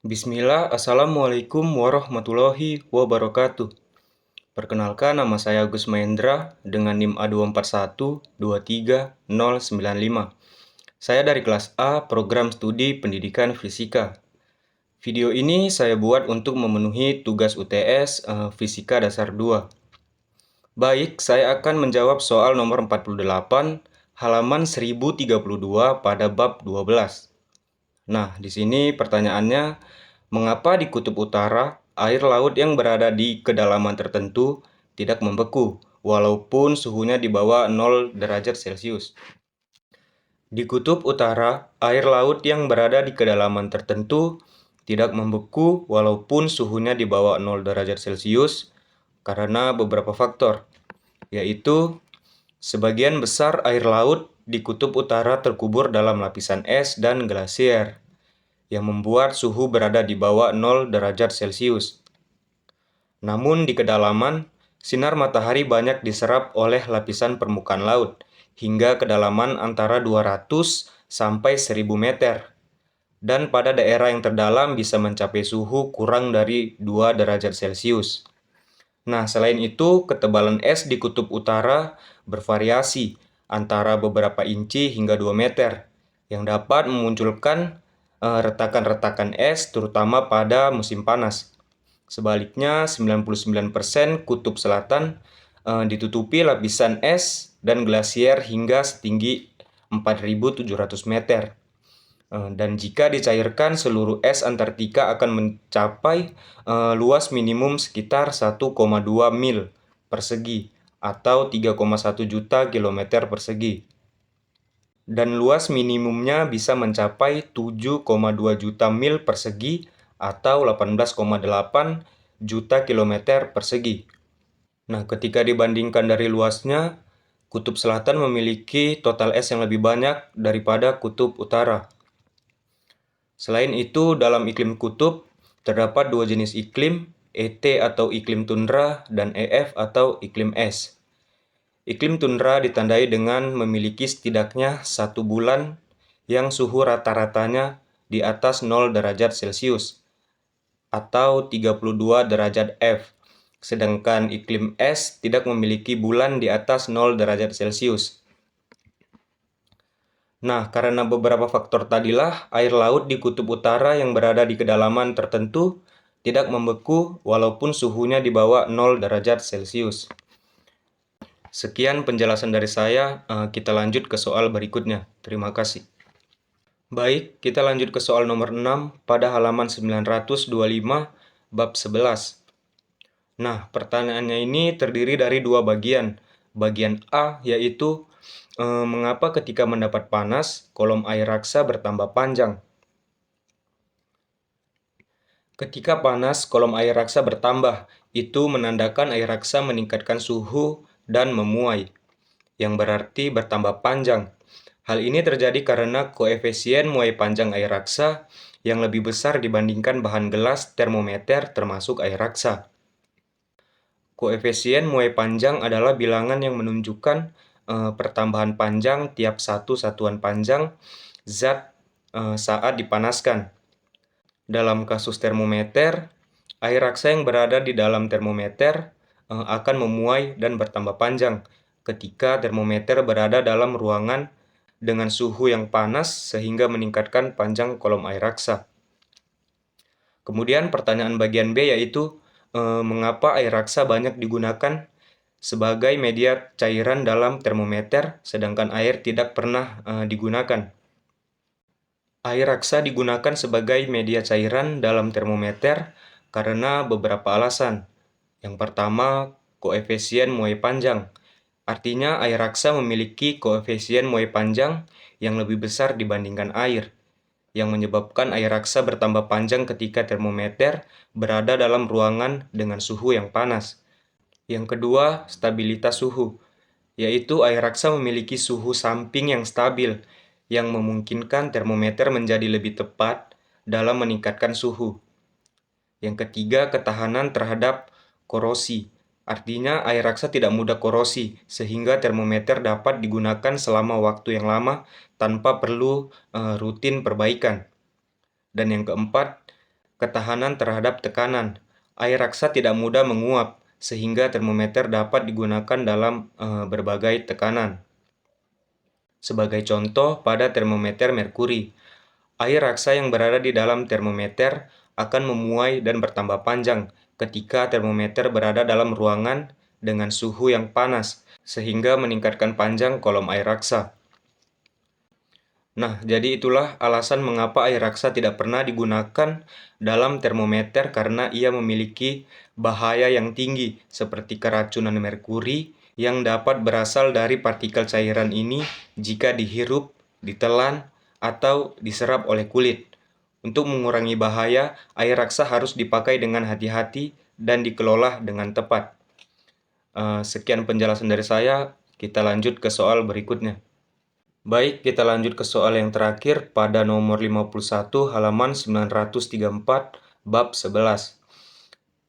Bismillah, Assalamualaikum warahmatullahi wabarakatuh. Perkenalkan, nama saya Agus Mahendra dengan NIM A241-23095. Saya dari kelas A, Program Studi Pendidikan Fisika. Video ini saya buat untuk memenuhi tugas UTS Fisika Dasar 2. Baik, saya akan menjawab soal nomor 48, halaman 1032 pada bab 12. Nah, di sini pertanyaannya, mengapa di kutub utara air laut yang berada di kedalaman tertentu tidak membeku walaupun suhunya di bawah 0 derajat Celcius? Di kutub utara, air laut yang berada di kedalaman tertentu tidak membeku walaupun suhunya di bawah 0 derajat Celcius karena beberapa faktor, yaitu sebagian besar air laut di kutub utara terkubur dalam lapisan es dan glasier yang membuat suhu berada di bawah 0 derajat Celcius. Namun di kedalaman, sinar matahari banyak diserap oleh lapisan permukaan laut hingga kedalaman antara 200 sampai 1000 meter. Dan pada daerah yang terdalam bisa mencapai suhu kurang dari 2 derajat Celcius. Nah, selain itu, ketebalan es di kutub utara bervariasi antara beberapa inci hingga 2 meter yang dapat memunculkan retakan-retakan es terutama pada musim panas. Sebaliknya, 99% kutub selatan ditutupi lapisan es dan glasier hingga setinggi 4.700 meter. Dan jika dicairkan, seluruh es Antartika akan mencapai luas minimum sekitar 1,2 mil persegi atau 3,1 juta kilometer persegi. Dan luas minimumnya bisa mencapai 7,2 juta mil persegi atau 18,8 juta kilometer persegi. Nah, ketika dibandingkan dari luasnya, kutub selatan memiliki total es yang lebih banyak daripada kutub utara. Selain itu, dalam iklim kutub, terdapat dua jenis iklim, ET atau iklim tundra dan EF atau iklim es. Iklim tundra ditandai dengan memiliki setidaknya 1 bulan yang suhu rata-ratanya di atas 0 derajat Celcius atau 32 derajat F. Sedangkan iklim es tidak memiliki bulan di atas 0 derajat Celcius. Nah, karena beberapa faktor tadilah, air laut di kutub utara yang berada di kedalaman tertentu tidak membeku walaupun suhunya di bawah 0 derajat Celcius. Sekian penjelasan dari saya, kita lanjut ke soal berikutnya. Terima kasih. Baik, kita lanjut ke soal nomor 6 pada halaman 925 bab 11. Nah, pertanyaannya ini terdiri dari dua bagian. Bagian A yaitu mengapa ketika mendapat panas, kolom air raksa bertambah panjang? Ketika panas, kolom air raksa bertambah. Itu menandakan air raksa meningkatkan suhu dan memuai, yang berarti bertambah panjang. Hal ini terjadi karena koefisien muai panjang air raksa yang lebih besar dibandingkan bahan gelas termometer termasuk air raksa. Koefisien muai panjang adalah bilangan yang menunjukkan pertambahan panjang tiap satu satuan panjang zat saat dipanaskan. Dalam kasus termometer, air raksa yang berada di dalam termometer akan memuai dan bertambah panjang ketika termometer berada dalam ruangan dengan suhu yang panas sehingga meningkatkan panjang kolom air raksa. Kemudian pertanyaan bagian B yaitu mengapa air raksa banyak digunakan sebagai media cairan dalam termometer sedangkan air tidak pernah digunakan. Air raksa digunakan sebagai media cairan dalam termometer karena beberapa alasan. Yang pertama, koefisien muai panjang. Artinya air raksa memiliki koefisien muai panjang yang lebih besar dibandingkan air, yang menyebabkan air raksa bertambah panjang ketika termometer berada dalam ruangan dengan suhu yang panas. Yang kedua, stabilitas suhu, yaitu air raksa memiliki suhu samping yang stabil, yang memungkinkan termometer menjadi lebih tepat dalam meningkatkan suhu. Yang ketiga, ketahanan terhadap korosi. Artinya air raksa tidak mudah korosi, sehingga termometer dapat digunakan selama waktu yang lama tanpa perlu rutin perbaikan. Dan yang keempat, ketahanan terhadap tekanan. Air raksa tidak mudah menguap, sehingga termometer dapat digunakan dalam berbagai tekanan. Sebagai contoh, pada termometer merkuri, air raksa yang berada di dalam termometer akan memuai dan bertambah panjang ketika termometer berada dalam ruangan dengan suhu yang panas, sehingga meningkatkan panjang kolom air raksa. Nah, jadi itulah alasan mengapa air raksa tidak pernah digunakan dalam termometer karena ia memiliki bahaya yang tinggi seperti keracunan merkuri yang dapat berasal dari partikel cairan ini jika dihirup, ditelan, atau diserap oleh kulit. Untuk mengurangi bahaya, air raksa harus dipakai dengan hati-hati dan dikelola dengan tepat. Sekian penjelasan dari saya, kita lanjut ke soal berikutnya. Baik, kita lanjut ke soal yang terakhir pada nomor 51 halaman 934 bab 11.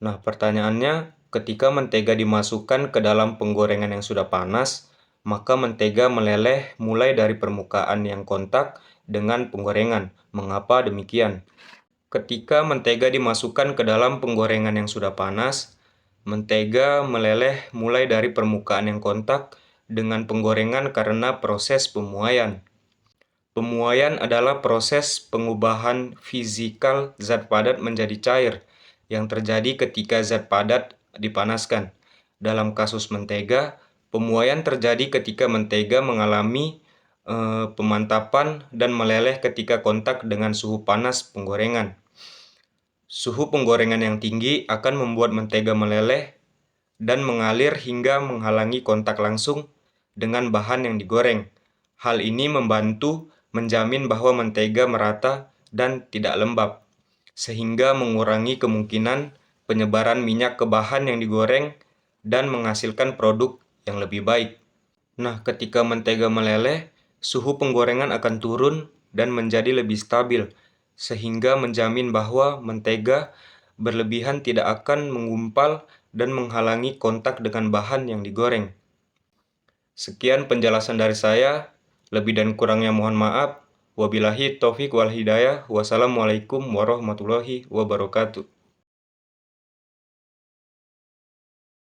Nah, pertanyaannya, ketika mentega dimasukkan ke dalam penggorengan yang sudah panas, maka mentega meleleh mulai dari permukaan yang kontak dengan penggorengan. Mengapa demikian? Ketika mentega dimasukkan ke dalam penggorengan yang sudah panas, mentega meleleh mulai dari permukaan yang kontak dengan penggorengan karena proses pemuaian. Pemuaian adalah proses pengubahan fisikal zat padat menjadi cair yang terjadi ketika zat padat dipanaskan. Dalam kasus mentega, pemuaian terjadi ketika mentega mengalami pemantapan dan meleleh ketika kontak dengan suhu panas penggorengan. Suhu penggorengan yang tinggi akan membuat mentega meleleh dan mengalir hingga menghalangi kontak langsung dengan bahan yang digoreng. Hal ini membantu menjamin bahwa mentega merata dan tidak lembab, sehingga mengurangi kemungkinan penyebaran minyak ke bahan yang digoreng dan menghasilkan produk yang lebih baik. Nah, ketika mentega meleleh, suhu penggorengan akan turun dan menjadi lebih stabil, sehingga menjamin bahwa mentega berlebihan tidak akan menggumpal dan menghalangi kontak dengan bahan yang digoreng. Sekian penjelasan dari saya, lebih dan kurangnya mohon maaf. Wabillahi taufik wal hidayah. Wassalamualaikum warahmatullahi wabarakatuh.